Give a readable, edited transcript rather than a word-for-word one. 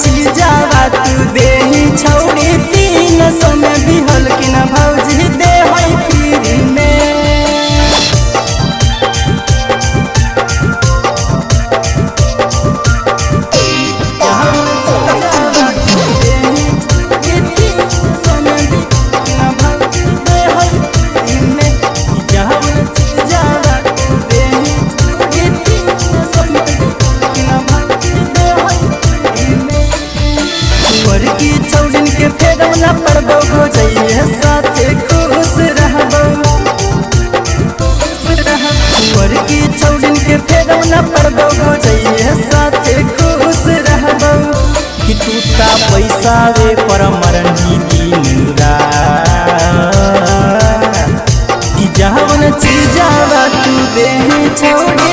चीजावा तू देही छौड़ी 300 में बिहल कि न भौजी दे है फ्री में। की छौड़िन के फेरम न पड़बो हो जाइए साथे खुश रहबो। की छौड़िन के फेरम न पड़बो हो जाइए साथे खुश रहबो। कि तू ता पैसा रे पर मरनी दिन रात कि जवन चीजावा तू दे छौड़ी